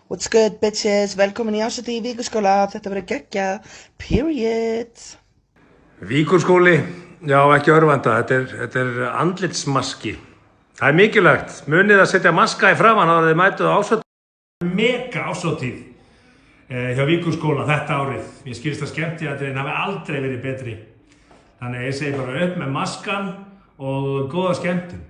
What's good, bitches? Velkomin í ásetið í Víkurskóla. Þetta verður geggjað. Period. Víkurskóli, já ekki örvanda, þetta er andlitsmaski. Það er mikilvægt, munið að setja maska í framan áður þið mætuð á ásatíð. Mega ásatíð hjá Víkurskóla þetta árið. Ég skilst að skemmtiatriðin hafi aldrei verið betri. Þannig að ég segi bara upp með maskan og góða skemmtun.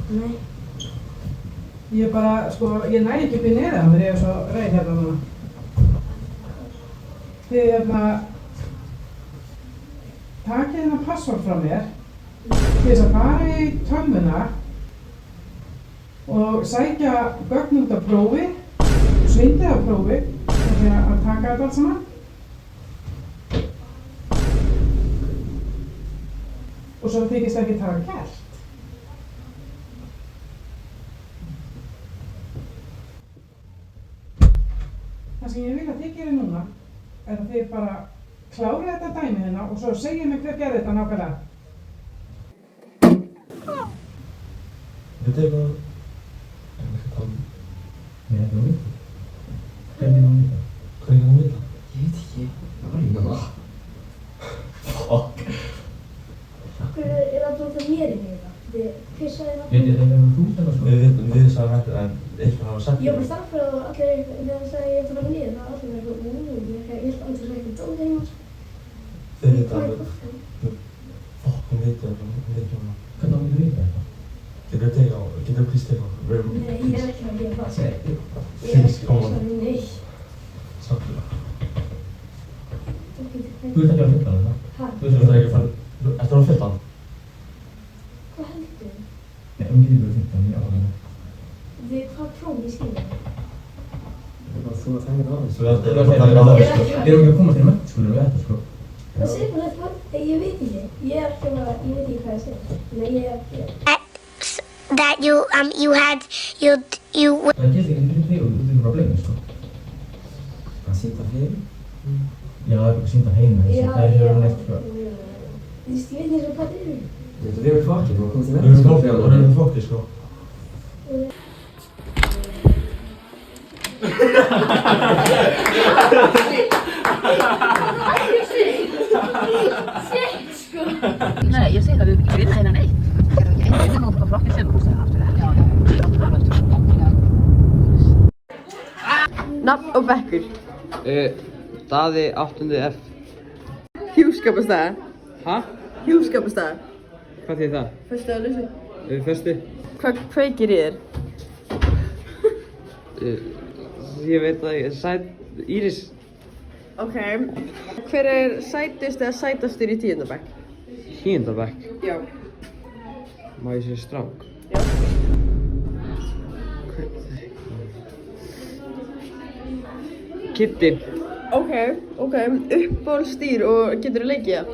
Nei. Ég bara, ég næ ekki upp í neðan þegar ég er svo reið hérna núna. Þið takið hérna password frá mér til þess að fara í tölvuna og sækja gögn út af prófi, svindið af prófi, þannig að taka þetta allt saman. Og svo þykist ekki taka kært. Það sem ég vil að þið gerir núna er að þið bara klárið þetta dæmi hérna og svo segið mér hver gerði þetta nákvæmlega. Veit þið eitthvað? Er það ekki að tala um? Nei, þetta var vita. Hvernig var vita? Hvernig var vita? Ég veit ekki. Það var líka það. Fuck. Akkur er það út af mér í þetta? Hver sagði það? Veit þið þegar þú stefna sko? Við sagðum ekki en eitthvað hafa sagt. Ég var bara starffræði og allir þegar það sagði ég ætti að fara niður, það var allir verið ég held aldrei að segja dót heima. Þeir vita alveg. Fuck, hún veit það. Hvernig á við vita þetta? Getur þú please take á? Nei, ég er ekki að gera það. Segð. Ég er ekki að segja nei. Sattu það. Þú ert ekki að fylta það? Hæ? Þú ert ekki að fara... Ertu að fylta það? Hvað heldur þið? Nei, getur verið 15, ég áhuga það. Við hvað prófum ég skilja það? Þú ert að taka það á þessu. Við erum ekki að koma til mennskóla við þetta sko. Það segir bara þetta, ég veit ekki. Ég er ekki að, ég veit ekki hvað ég segir. Nei, ég er ekki. That you had Það getur ekki þig og þú bara bleið sko. Að sýnda heim? Já, það er bara að sýnda heim það er hér neitt sko. Þú veist, ég veit ekki hvað það eru. Við erum fokkið, þú komst í mennskóla. Við erum fokkið sko. Nei, ég segi það við ekki vinna hérna neitt. Það er ekki einu vinna út á flokkið sem þú segir aftur ekki. Nafn og bekkur. Daði 8. F. Hjúskapastæða. Hæ? Hjúskapastæða. Hvað þýðir það? Föstu að lausu. Föstu? Hvað kveikir í þér? Ég veit það, Íris. Ok. Hver er sætust eða sætastur í 10. bekk? 10. bekk. Já. Má ég segja strák? Já. Kiddi. Ok. Uppbólsdýr og getur þú leikið það?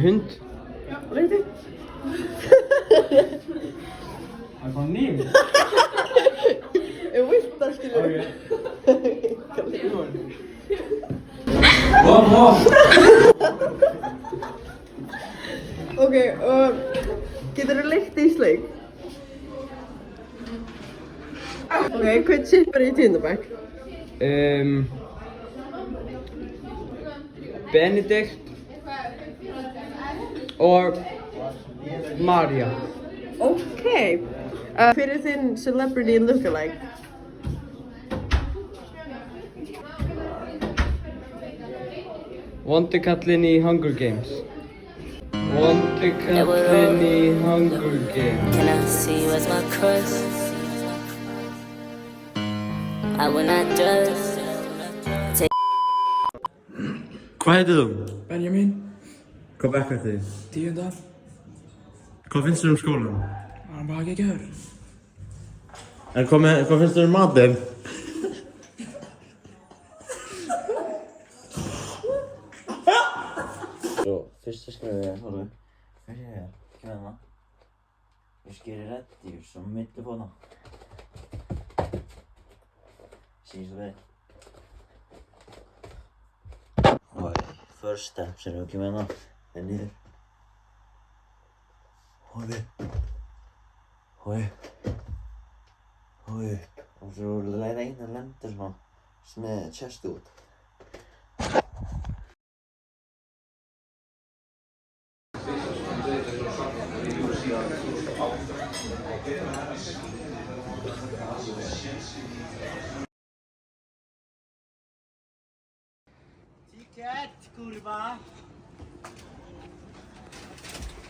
Hund. Já, leikið. Það er bara ným. Ég vilt það, skilur. Ok, og getur þú leikt í sleik? Ok, hvern chippar í 10. bekk? Benedikt og María. Ok. Hver er þinn celebrity lookalike? Vondi kallinn í Hunger Games. Vondi kallinn í Hunger Games. Can I see you as my crush? I will not just take. Hvað heitir þú? Benjamin, Hvað bekk er þið? 10. Hvað finnst þér skólan? Hann bara geggjör. En hvað finnst þér matinn? Svo, fyrsta skrefið er, horfðu, fyrir hér, ekki með hana. Ég skeri reddi úr svo milli fóna. Sýr svo við. Og first step sem við ekki með hana, er niður. Og upp. Og upp. Og upp. Og svo reyna að lenda svona með chest út. Ticket, kurwa!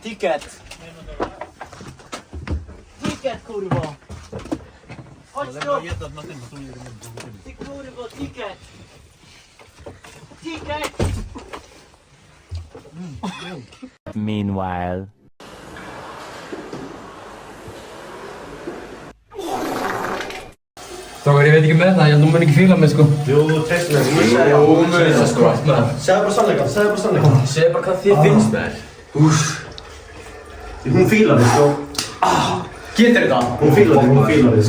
Ticket! Ticket, kurwa! Chodź tu! Ty kurwo, ticket! Ticket! Meanwhile. Strákar, ég veit ekki með það, ég held þú mun ekki fíla mig sko. Jú, treystu mér. Jesus Christ, maður. Segðu bara sannleikann, segðu bara sannleikann. Segðu bara hvað þér finnst með þér. Hún fílar þig, sko. Getur þetta? Hún fílar þig, hún fílar þig.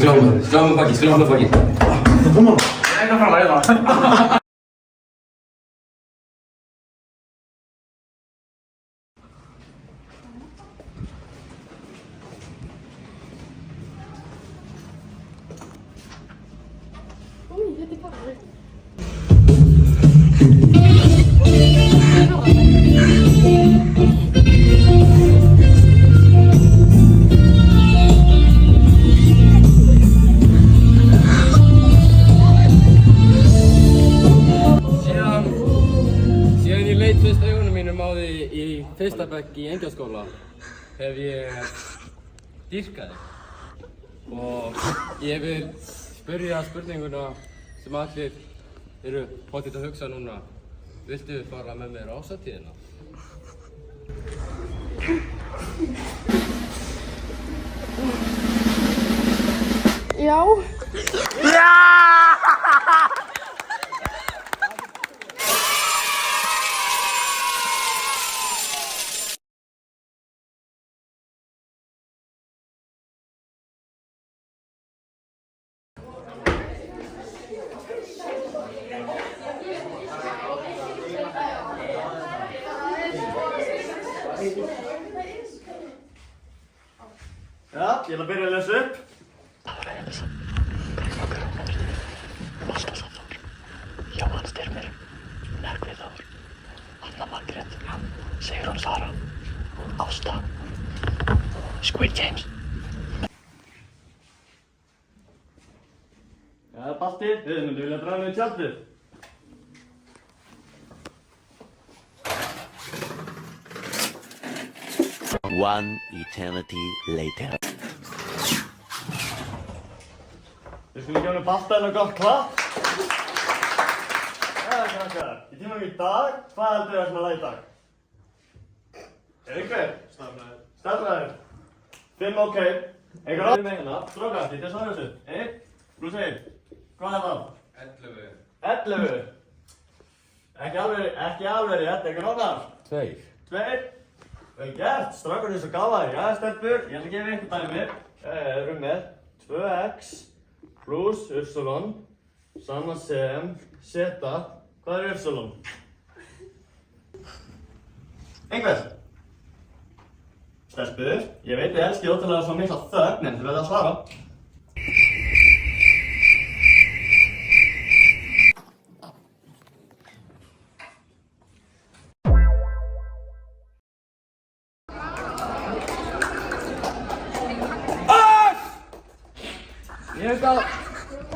Skláma bakið, skláma bakið. Kom á. Ég er fram að reyða. Þetta er kaffi. Síðan ég leit fyrst augunum mínum á því í fyrsta bekk í Engjaskóla hef ég dýrkað þig. Og ég vil spyrja spurninguna sem allir eru potið að hugsa núna. Viltu fara með mér á ásatíðina? Já. Já, ég ætla að byrja að lesa upp. Jóhann Styrmir, Nökkvi Þór, Anna Margrét, Sigrún Sara, Ásta, Squid Games. Já, Balti, þið myndu vilja draga niður tjaldið. One eternity later. Við skulum gefa henni Balta hérna gott klapp. Jæja, krakkar, í tímanum í dag, hvað heldur þið að svona lag í dag? Er einhver? Stafræður. 5 ok. Einhver áður með hérna, strókar, þið þess að þessu. 1 plus 1. Hvað er það? 11. 11. Ekki alveg rétt, einhver áður? 2. 2. Vel gert, strákur er svo gáðar. Já, stelpur, ég ætla að gefa ykkur dæmi. Erum með 2x plus y sama sem zeta. Hvað er y? Einhver? Stelpur, ég veit þið elskið ótrúlega svo mikla þögn en þið verðið að svara.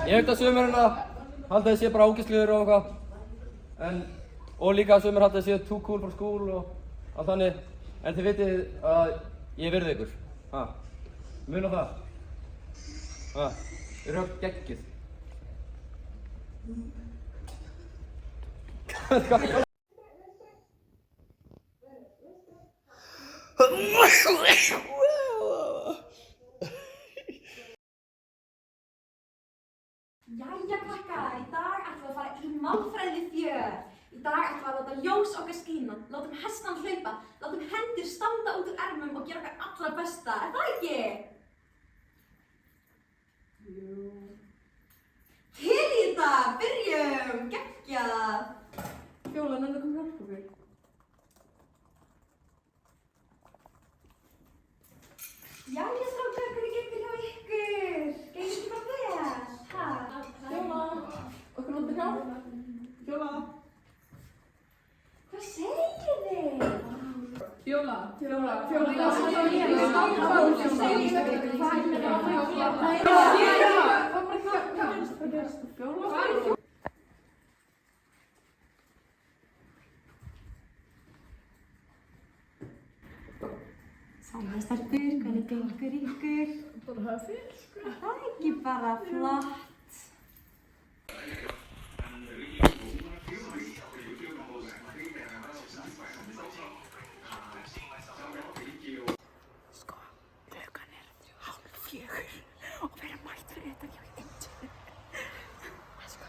Ég held að sumir halda að sé bara ógeðslegur og eitthvað. Og líka að sumir halda að sé too cool for school og allt þannig. En þið vitið að ég virði ykkur. Muna það. Þið eru öll geggjuð. Jæja krakkar, í dag ætlum við að fara í málfræðifjör. Í dag ætlum við að láta ljós okkar skína, látum hestan hlaupa, látum hendur standa út úr ermum og gera okkar allra besta. Er það ekki? Jú. Til í þetta, byrjum, geggjað. Fjóla, nefnir að koma hjálpa okkur. Jæja strákar, hvernig gengur hjá ykkur? Gengur ekki bara vel? Fjóla, okkur vantar hjálp? Fjóla. Hvað segir þið? Fjóla. Sæla stelpur, hvernig gengur ykkur? Bara vel, sko. Það er ekki bara flott. Sko, klukkan er 3:30 og við erum mætt fyrir þetta hjá Angel. Let's go.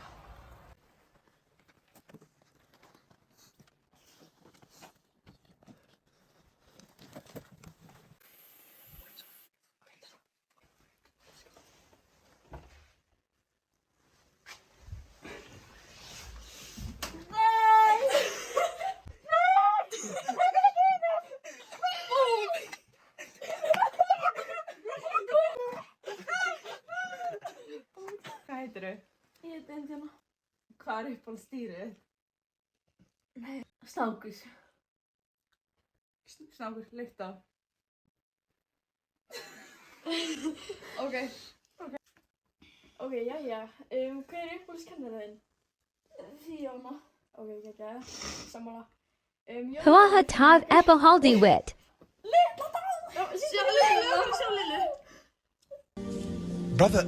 Hvað heitirðu? Ég heiti Indiana. Hvað er uppáhaldsdýrið? Snákur. Snákur, lykta. Ok, jæja. Hver er uppáhaldskennarinn þinn? Fiona. Ok, geggjað. Sammála. Hva har tatt uppáhaldi wit? Sjá Lillu. Brother,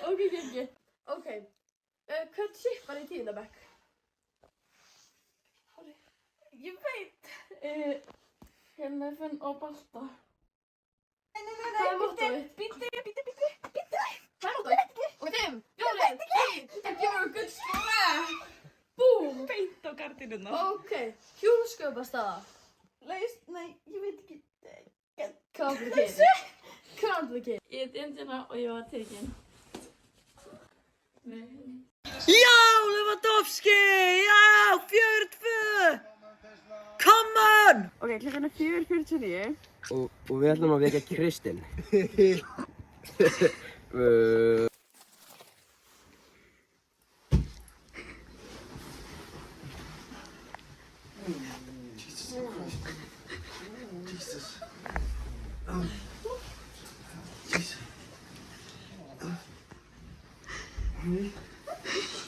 Ok, geggjað. Ok. Hvern shippar í 10. bekk? Ég veit. Fjölnefn og Balta. Hvað er mottóið? Bíddu. Hvað er mottóið? Og 5, 4, 3, give her a good slap. Búm. Beint á gardínuna. Ok, hjúsköpastaða. Nei, ég veit ekki. Hvað áttu það kyn? Ég heiti Indiana og ég var tekin. Já, Lewandowski! Já, 4-2! Come on! Ok, klukkan er 4:49. Og við ætlum að vekja Kristinn.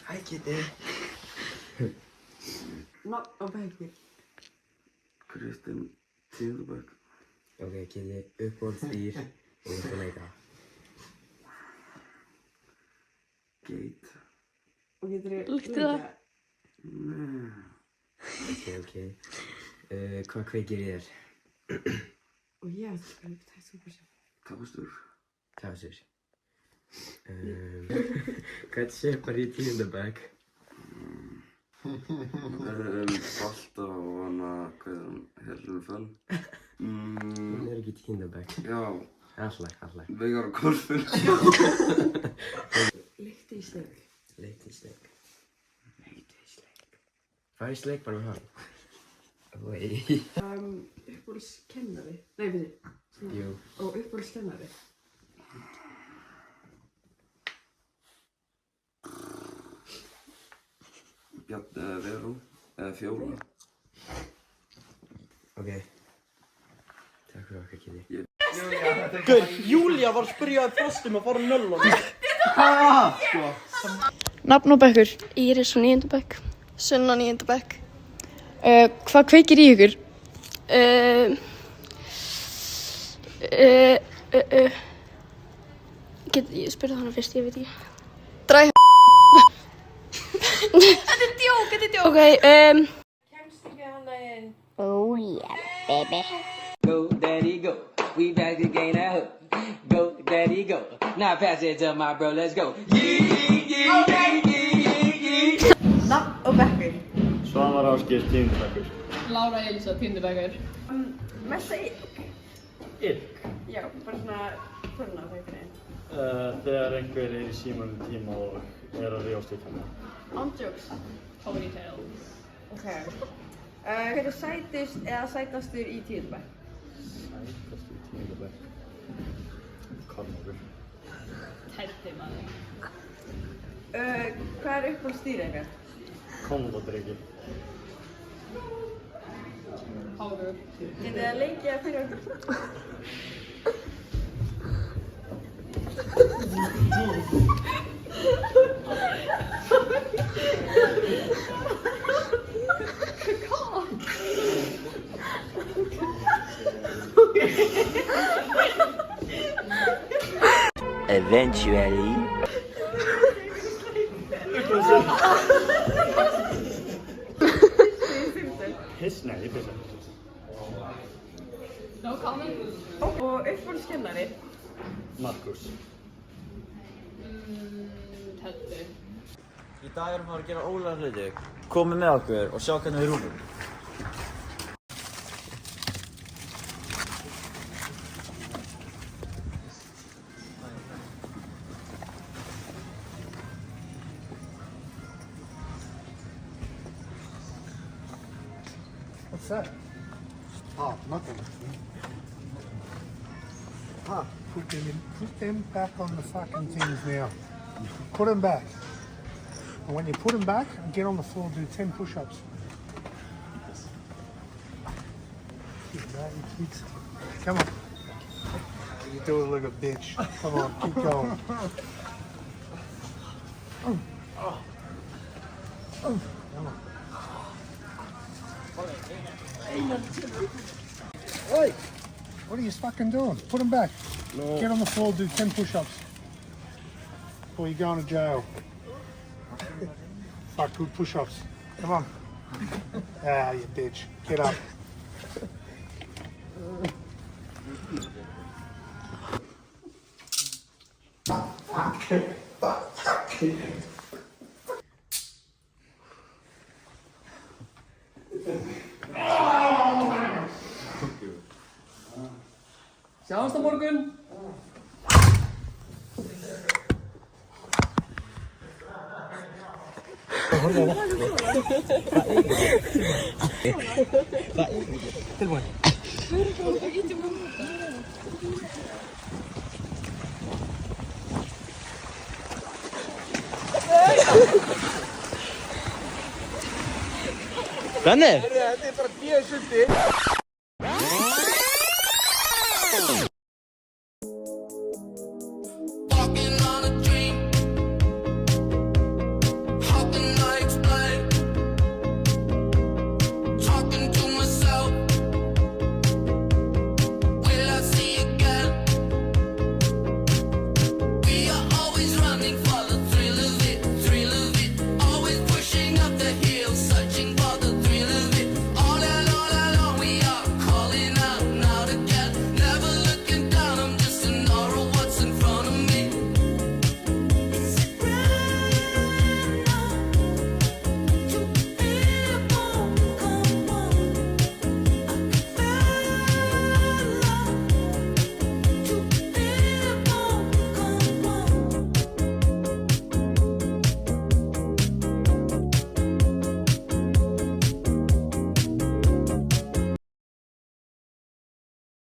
Hæ, Kitty. Nafn á bekki. Kristinn, 10. bekk. Ok, Kitty, uppáhaldsdýr og við ætlum að leika. Geit. Og geturðu Lyktu það? Nei. Ok. Hvað kveikir í þér? Og ég ætla að spila upp það super sem. Tapastur. Tafsir. Hvern shippar í 10. bekk? Balta og hana, hvað er hann, Herlufell. Hún er ekki í 10. bekk. Já. Allag. Veigar á golfinu. Lykti í sleik. Leikti í sleik. Fær í sleik bara með hann. Uppbólskennari. Nei, við þið. Jú. Og uppbólskennari. Bjarni eða Verú eða Fjóla. Ok. Takk fyrir okkar, Kitty. Guð, Júlía var að spyrja að Frosti að fara nöllum. Nafn og bekkur. Íris á 9. bekk. Sunna 9. bekk. Hvað kveikir í ykkur? Ég spurði hana fyrst, ég veit ekki. Dræ. Þetta er djók, þetta er djók. Ok, Kemst ekki hana inn. Oh yeah, baby. Go, daddy, go. We back to gain that hook. Go, daddy, go. Now pass it to my bro, let's go. Nafn og bekkur. Svavar Ásgeir, 10. bekkur. Lára Elísa, 10. bekkur. Mesta ykk. Ykk? Já, bara svona hvernig það heitir einn. Þegar einhver er í símanum tíma og er að rífast í tíma. Ándjóks. Ponytails. Ok. Hver er sætust eða sætastur í 10. bekk? Sætastur í 10. bekk? Kormákur. Teddi maður. Hvað er uppáhaldsdýr ykkar? Kóngódryggi. Háður. Getið þið að leikja fyrir okkur? Eventually. Piss? Nei, ég pissa. No comment. Og uppáhaldskennari? Markus. Teddi. Í dag erum við að gera ólega hluti. Komið með okkur og sjá hvernig við rúfum. What's that? Oh, nothing. Put them back on the fucking things now. Put them back. And when you put them back, get on the floor, do 10 push-ups. Come on. You do it like a bitch. Come on, keep going. Come on. Oi! What are you fucking doing? Put them back. No. Get on the floor, do 10 push-ups. Before you go into jail. Fuck, good push-ups. Come on. Ah, you bitch. Get up. Sjáumst á morgun. Tilbúin. Benni? Þetta er bara 10 sundi.